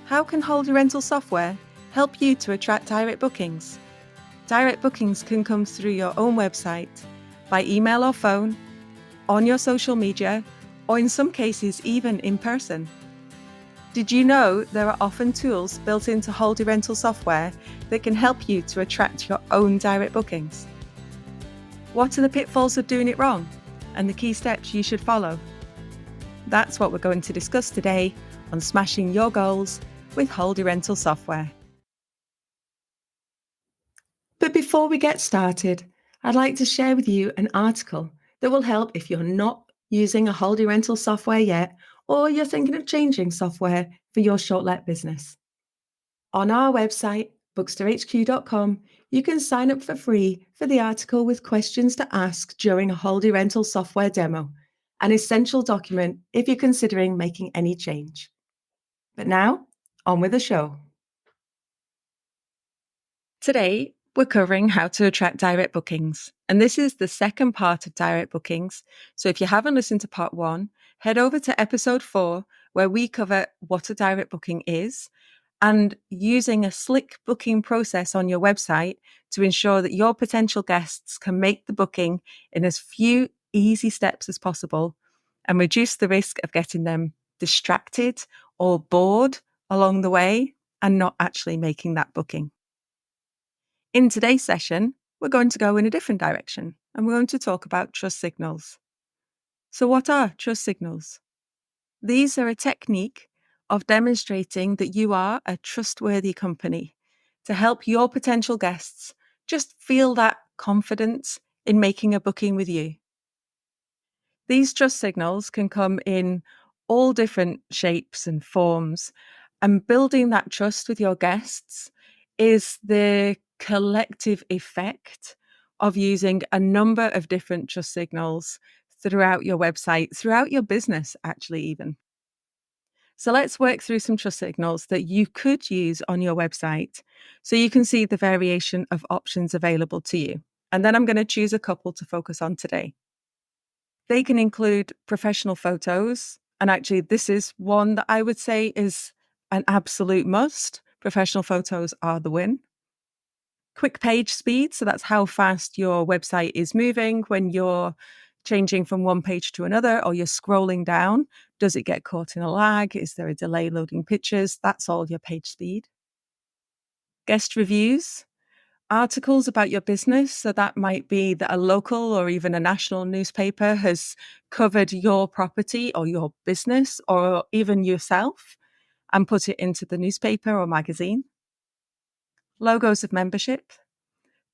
How can holiday rental software help you to attract direct bookings? Direct bookings can come through your own website, by email or phone, on your social media, or in some cases even in person. Did you know there are often tools built into holiday rental software that can help you to attract your own direct bookings? What are the pitfalls of doing it wrong and the key steps you should follow? That's what we're going to discuss today on Smashing Your Goals with holiday rental software. But before we get started, I'd like to share with you an article that will help if you're not using a holiday rental software yet, or you're thinking of changing software for your short-let business. On our website, booksterhq.com, you can sign up for free for the article with questions to ask during a holiday rental software demo, an essential document if you're considering making any change. But now, on with the show. Today, we're covering how to attract direct bookings, and this is the second part of direct bookings. So if you haven't listened to part 1, head over to episode 4, where we cover what a direct booking is and using a slick booking process on your website to ensure that your potential guests can make the booking in as few easy steps as possible and reduce the risk of getting them distracted or bored along the way and not actually making that booking. In today's session, we're going to go in a different direction and we're going to talk about trust signals. So what are trust signals? These are a technique of demonstrating that you are a trustworthy company to help your potential guests just feel that confidence in making a booking with you. These trust signals can come in all different shapes and forms, and building that trust with your guests is the collective effect of using a number of different trust signals throughout your website, throughout your business, actually, even. So let's work through some trust signals that you could use on your website so you can see the variation of options available to you. And then I'm going to choose a couple to focus on today. They can include professional photos. And actually, this is one that I would say is an absolute must. Professional photos are the win. Quick page speed. So that's how fast your website is moving when you're changing from one page to another or you're scrolling down. Does it get caught in a lag? Is there a delay loading pictures? That's all your page speed. Guest reviews. Articles about your business. So that might be that a local or even a national newspaper has covered your property or your business or even yourself and put it into the newspaper or magazine. Logos of membership.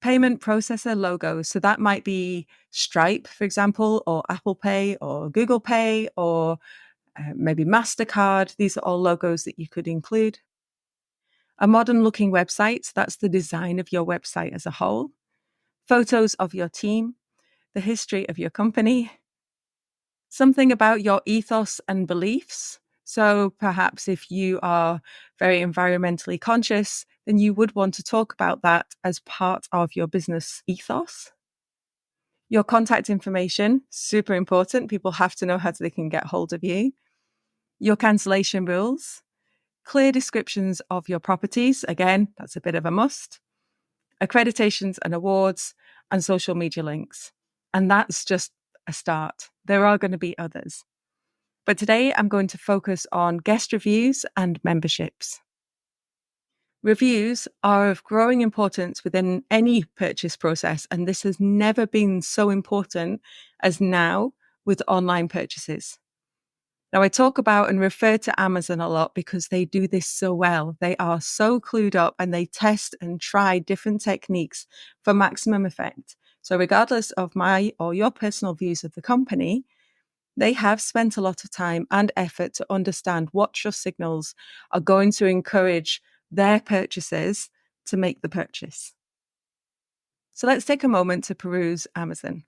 Payment processor logos. So that might be Stripe, for example, or Apple Pay or Google Pay or maybe MasterCard. These are all logos that you could include. A modern looking website. So that's the design of your website as a whole. Photos of your team, the history of your company, something about your ethos and beliefs. So perhaps if you are very environmentally conscious, then you would want to talk about that as part of your business ethos. Your contact information, super important. People have to know how they can get hold of you. Your cancellation rules, clear descriptions of your properties. Again, that's a bit of a must. Accreditations and awards, and social media links. And that's just a start. There are going to be others. But today I'm going to focus on guest reviews and memberships. Reviews are of growing importance within any purchase process, and this has never been so important as now with online purchases. Now, I talk about and refer to Amazon a lot because they do this so well. They are so clued up and they test and try different techniques for maximum effect. So regardless of my or your personal views of the company, they have spent a lot of time and effort to understand what trust signals are going to encourage their purchasers to make the purchase. So let's take a moment to peruse Amazon.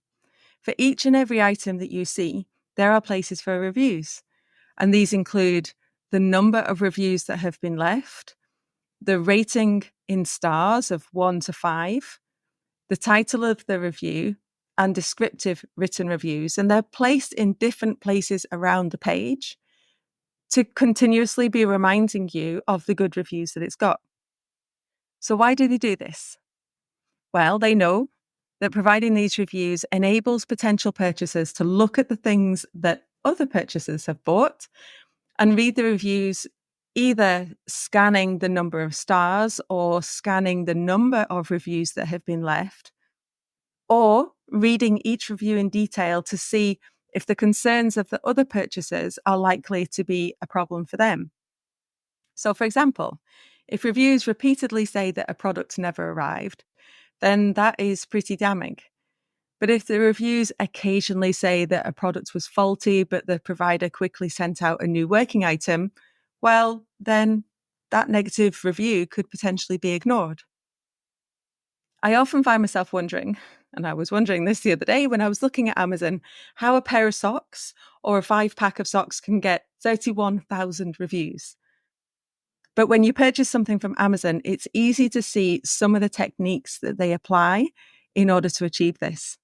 For each and every item that you see, there are places for reviews. And these include the number of reviews that have been left, the rating in stars of 1 to 5, the title of the review, and descriptive written reviews. And they're placed in different places around the page. to continuously be reminding you of the good reviews that it's got. So why do they do this? Well, they know that providing these reviews enables potential purchasers to look at the things that other purchasers have bought and read the reviews, either scanning the number of stars or scanning the number of reviews that have been left, or reading each review in detail to see if the concerns of the other purchasers are likely to be a problem for them. So, for example, if reviews repeatedly say that a product never arrived, then that is pretty damning. But if the reviews occasionally say that a product was faulty, but the provider quickly sent out a new working item, well, then that negative review could potentially be ignored. I often find myself wondering, and I was wondering this the other day when I was looking at Amazon, how a pair of socks or a 5-pack of socks can get 31,000 reviews. But when you purchase something from Amazon, it's easy to see some of the techniques that they apply in order to achieve this.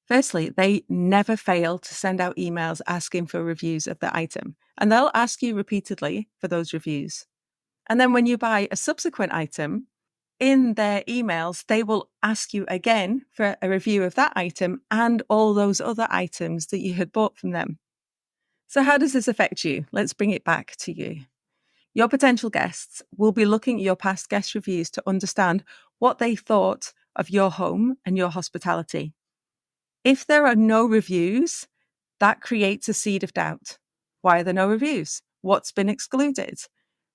Firstly, they never fail to send out emails asking for reviews of the item, and they'll ask you repeatedly for those reviews. And then when you buy a subsequent item, in their emails, they will ask you again for a review of that item and all those other items that you had bought from them. So how does this affect you? Let's bring it back to you. Your potential guests will be looking at your past guest reviews to understand what they thought of your home and your hospitality. If there are no reviews, that creates a seed of doubt. Why are there no reviews? What's been excluded?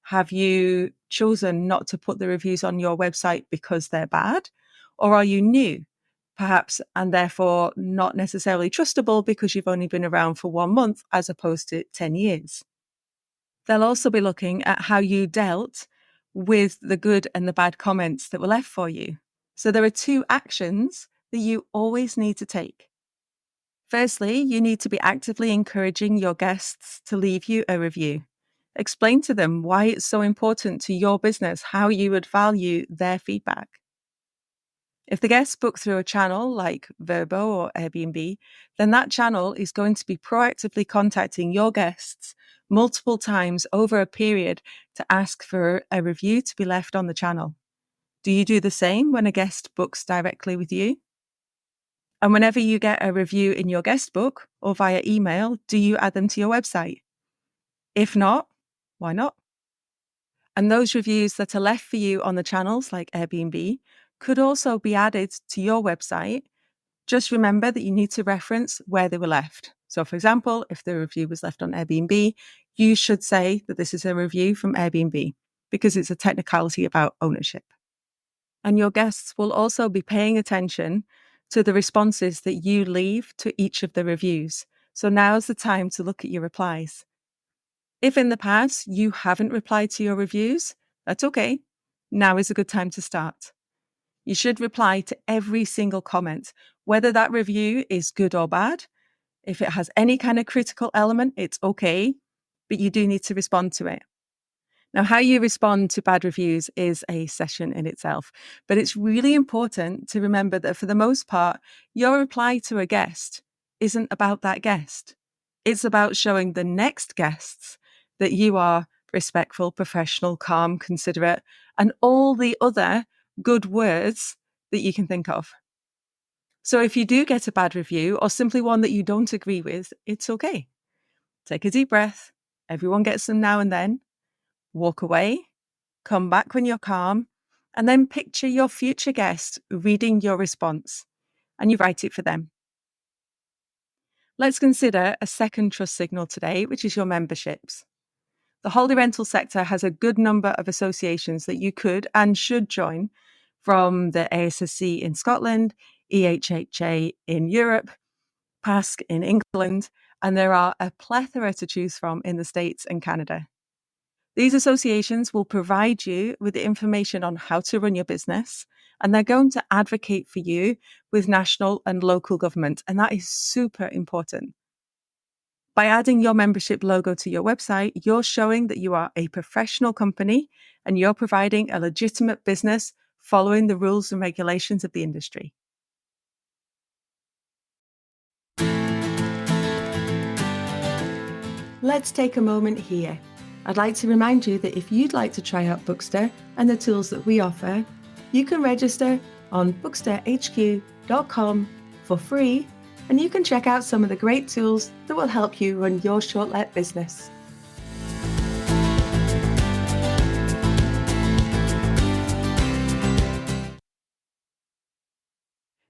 Have you chosen not to put the reviews on your website because they're bad? Or are you new, perhaps, and therefore not necessarily trustable because you've only been around for 1 month as opposed to 10 years? They'll also be looking at how you dealt with the good and the bad comments that were left for you. So there are 2 actions that you always need to take. Firstly, you need to be actively encouraging your guests to leave you a review. Explain to them why it's so important to your business, how you would value their feedback. If the guests book through a channel like Vrbo or Airbnb, then that channel is going to be proactively contacting your guests multiple times over a period to ask for a review to be left on the channel. Do you do the same when a guest books directly with you? And whenever you get a review in your guest book or via email, do you add them to your website? If not, why not? And those reviews that are left for you on the channels like Airbnb could also be added to your website. Just remember that you need to reference where they were left. So, for example, if the review was left on Airbnb, you should say that this is a review from Airbnb because it's a technicality about ownership. And your guests will also be paying attention to the responses that you leave to each of the reviews. So now's the time to look at your replies. If in the past you haven't replied to your reviews, that's okay. Now is a good time to start. You should reply to every single comment, whether that review is good or bad. If it has any kind of critical element, it's okay, but you do need to respond to it. Now, how you respond to bad reviews is a session in itself, but it's really important to remember that for the most part, your reply to a guest isn't about that guest. It's about showing the next guests that you are respectful, professional, calm, considerate, and all the other good words that you can think of. So if you do get a bad review or simply one that you don't agree with, it's okay. Take a deep breath. Everyone gets them now and then. Walk away, come back when you're calm, and then picture your future guest reading your response, and you write it for them. Let's consider a second trust signal today, which is your memberships. The holiday rental sector has a good number of associations that you could and should join, from the ASSC in Scotland, EHHA in Europe, PASC in England, and there are a plethora to choose from in the States and Canada. These associations will provide you with the information on how to run your business, and they're going to advocate for you with national and local government, and that is super important. By adding your membership logo to your website, you're showing that you are a professional company and you're providing a legitimate business following the rules and regulations of the industry. let's take a moment here. I'd like to remind you that if you'd like to try out Bookster and the tools that we offer, you can register on booksterhq.com for free, and you can check out some of the great tools that will help you run your short-let business.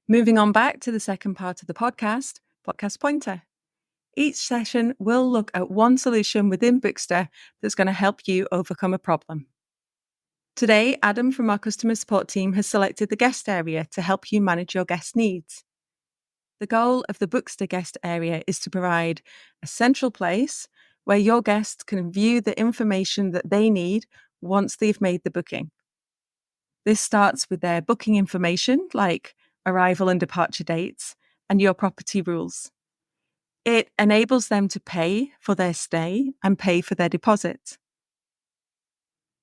Moving on back to the second part of the podcast Pointer. Each session will look at one solution within Bookster that's going to help you overcome a problem. Today, Adam from our customer support team has selected the guest area to help you manage your guest needs. The goal of the Bookster Guest Area is to provide a central place where your guests can view the information that they need once they've made the booking. This starts with their booking information, like arrival and departure dates, and your property rules. It enables them to pay for their stay and pay for their deposit.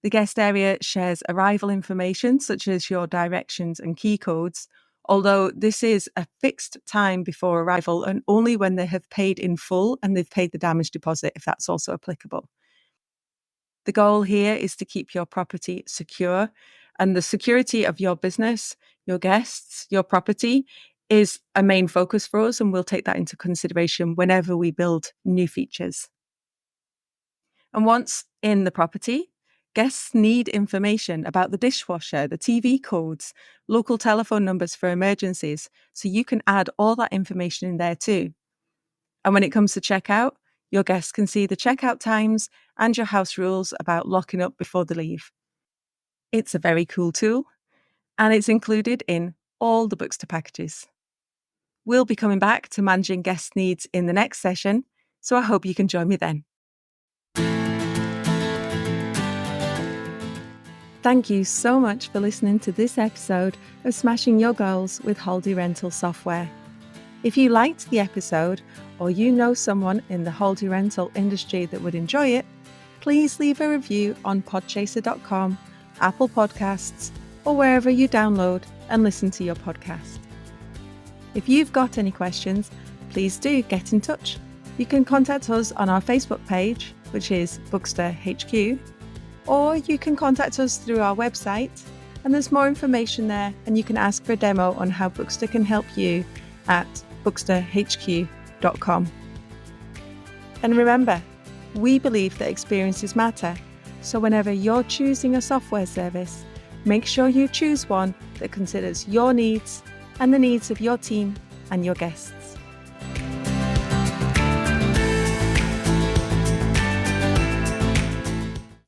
The guest area shares arrival information such as your directions and key codes, although this is a fixed time before arrival and only when they have paid in full and they've paid the damage deposit, if that's also applicable. The goal here is to keep your property secure, and the security of your business, your guests, your property is a main focus for us, and we'll take that into consideration whenever we build new features. And once in the property, guests need information about the dishwasher, the TV codes, local telephone numbers for emergencies, so you can add all that information in there too. And when it comes to checkout, your guests can see the checkout times and your house rules about locking up before they leave. It's a very cool tool, and it's included in all the Bookster packages. We'll be coming back to managing guest needs in the next session, so I hope you can join me then. Thank you so much for listening to this episode of Smashing Your Goals with Holiday Rental Software. If you liked the episode, or you know someone in the holiday rental industry that would enjoy it, please leave a review on podchaser.com, Apple Podcasts, or wherever you download and listen to your podcast. If you've got any questions, please do get in touch. You can contact us on our Facebook page, which is Bookster HQ, or you can contact us through our website, and there's more information there, and you can ask for a demo on how Bookster can help you at booksterhq.com. And remember, we believe that experiences matter, so whenever you're choosing a software service, make sure you choose one that considers your needs and the needs of your team and your guests.